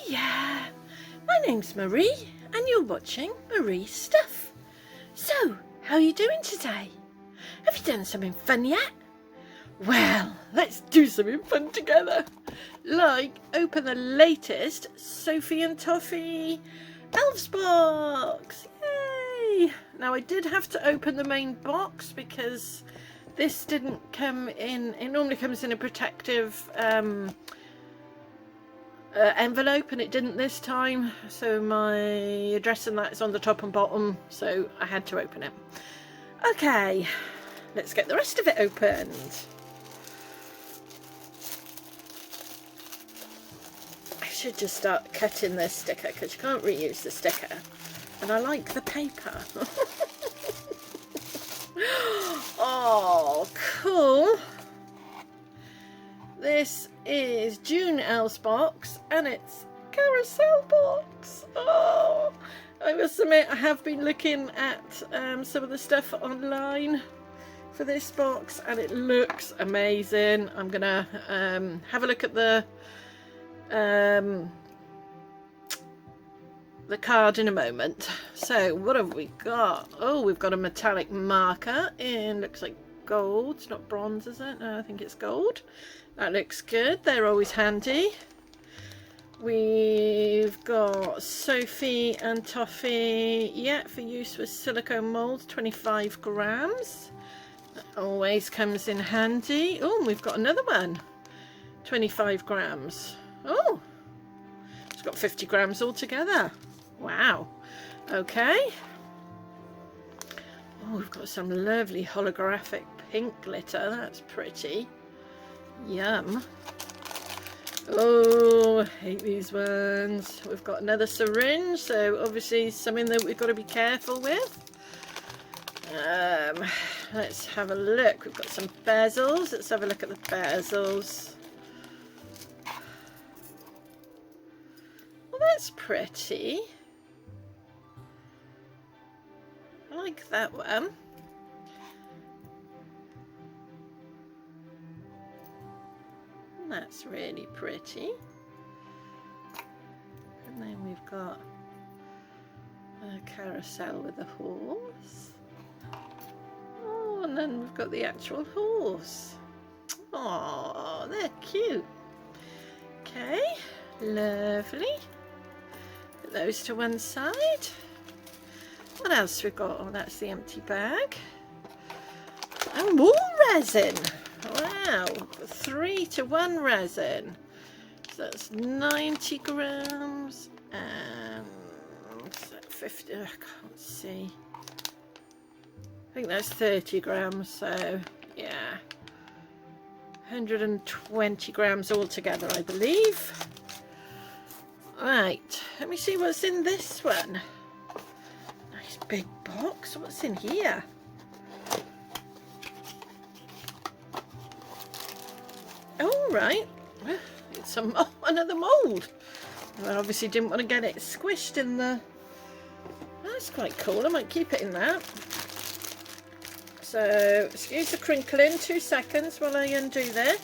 Hiya! My name's Marie and you're watching Marie's Stuff. So, how are you doing today? Have you done something fun yet? Well, let's do something fun together. Like open the latest Sophie and Toffee Elves box. Yay! Now I did have to open the main box because this didn't come in. It normally comes in a protective envelope and it didn't this time, so my address and that is on the top and bottom, so I had to open it. Okay, let's get the rest of it opened. I should just start cutting this sticker because you can't reuse the sticker, and I like the paper. Oh, cool. This is June Elves box and it's carousel box. Oh, I must admit I have been looking at some of the stuff online for this box and it looks amazing. I'm gonna have a look at the card in a moment. So what have we got? Oh, we've got a metallic marker in, looks like gold. It's not bronze, is it? No, I think it's gold. That looks good. They're always handy. We've got Sophie and Toffee, yeah, for use with silicone molds, 25 grams. That always comes in handy. Oh, we've got another one, 25 grams. Oh, it's got 50 grams altogether. Wow. Okay. Oh, we've got some lovely holographic pink glitter. That's pretty. Yum. Oh, I hate these ones. We've got another syringe, so obviously something that we've got to be careful with. Let's have a look. We've got some bezels. Let's have a look at the bezels. Well, that's pretty. I like that one. That's really pretty. And then we've got a carousel with a horse. Oh, and then we've got the actual horse. Oh, they're cute. Okay, lovely. Put those to one side. What else we've got? Oh, that's the empty bag. And more resin. Wow, 3-to-1 resin. So that's 90 grams and 50. I can't see. I think that's 30 grams. So yeah, 120 grams altogether, I believe. Right, let me see what's in this one. Nice big box. What's in here? Oh, right, it's another mould. I obviously didn't want to get it squished in the... That's quite cool. I might keep it in that. So, excuse the crinkling, 2 seconds while I undo this.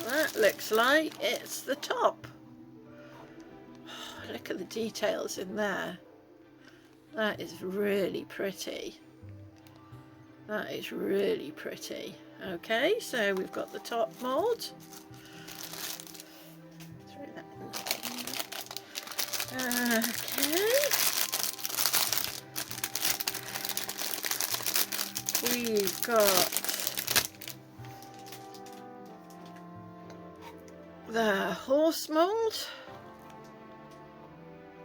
That looks like it's the top. Oh, look at the details in there. That is really pretty. That is really pretty. Okay, so we've got the top mould. Throw that in. Okay. We've got the horse mould.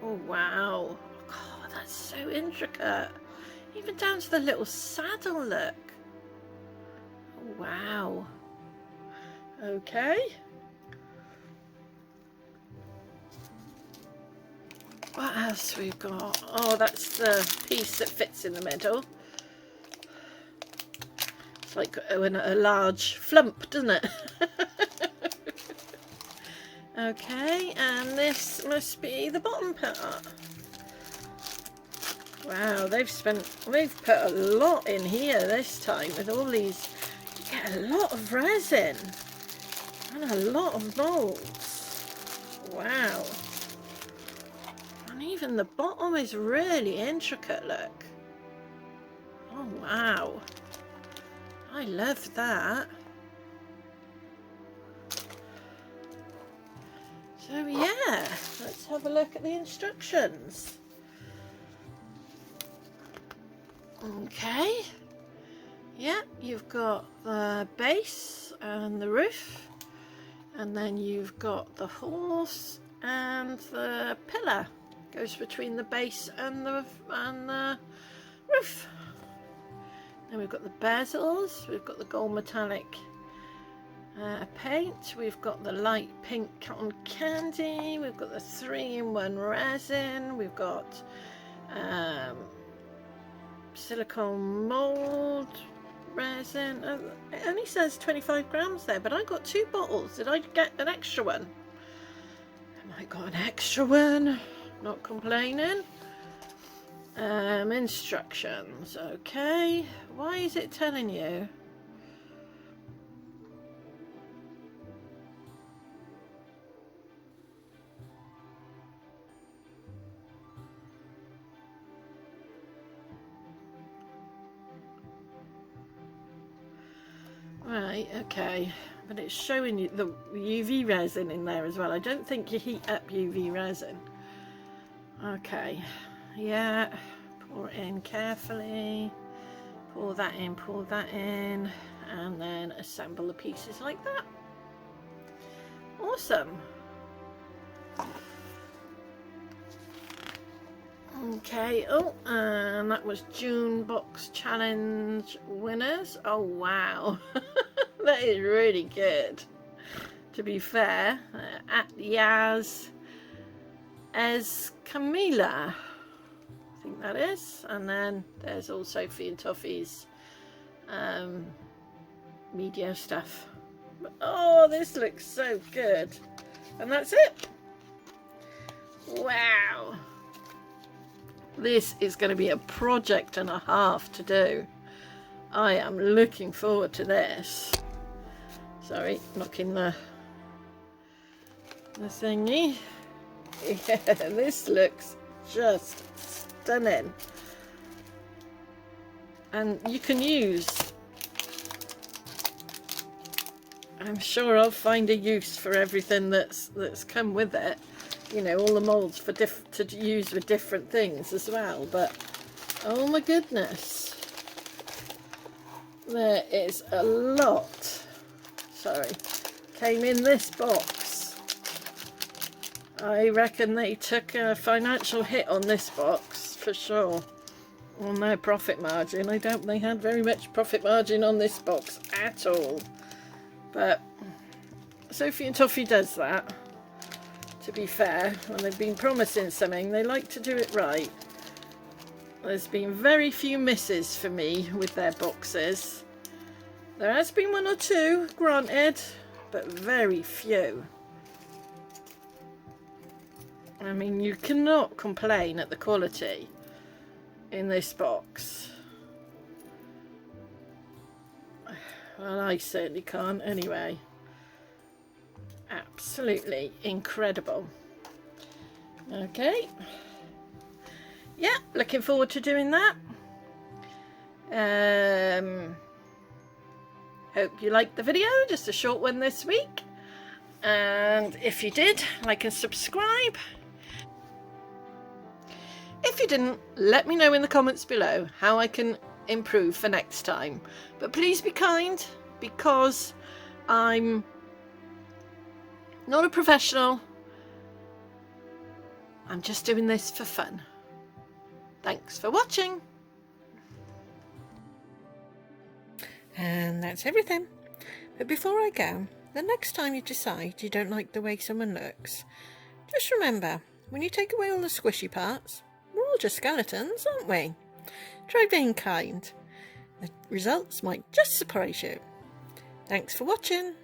Oh wow. God, that's so intricate. Even down to the little saddle, look. Oh, wow. Okay. What else we've got? Oh, that's the piece that fits in the middle. It's like a large flump, doesn't it? Okay, and this must be the bottom part. Wow, they've put a lot in here this time with all these. You get a lot of resin. And a lot of molds. Wow. And even the bottom is really intricate, look. Oh wow. I love that. So yeah, let's have a look at the instructions. Okay. Yeah, you've got the base and the roof, and then you've got the horse and the pillar goes between the base and the roof. Then we've got the bezels, we've got the gold metallic paint, we've got the light pink cotton candy, we've got the 3-in-1 resin, we've got silicone mold resin. It only says 25 grams there, but I got 2 bottles. Did I get an extra one? I might got an extra one. Not complaining. Instructions. Okay, why is it telling you? Right, okay, but it's showing you the UV resin in there as well. I don't think you heat up UV resin. Okay, yeah, pour it in carefully, pour that in, and then assemble the pieces like that. Awesome. Okay, oh, and that was June box challenge winners. Oh wow. That is really good, to be fair. At Yaz as Camila, I think that is, and then there's all Sophie and Toffee's media stuff. Oh, this looks so good. And that's it. Wow, this is going to be a project and a half to do. I am looking forward to this. Sorry, knocking the thingy. Yeah, this looks just stunning. And you can use, I'm sure I'll find a use for everything that's come with it. You know, all the molds for to use with different things as well. But oh my goodness, there is a lot. Sorry, came in this box. I reckon they took a financial hit on this box for sure, on their profit margin. I doubt they had very much profit margin on this box at all. But Sophie and Toffee does that, to be fair. When they've been promising something, they like to do it right. There's been very few misses for me with their boxes. There has been 1 or 2, granted, but very few. I mean, you cannot complain at the quality in this box. Well, I certainly can't anyway. Absolutely incredible. Okay. Yeah, looking forward to doing that. Hope you liked the video, just a short one this week. And if you did, like and subscribe. If you didn't, let me know in the comments below how I can improve for next time. But please be kind, because I'm not a professional. I'm just doing this for fun. Thanks for watching. And that's everything. But before I go, the next time you decide you don't like the way someone looks, just remember, when you take away all the squishy parts, we're all just skeletons, aren't we? Try being kind. The results might just surprise you. Thanks for watching.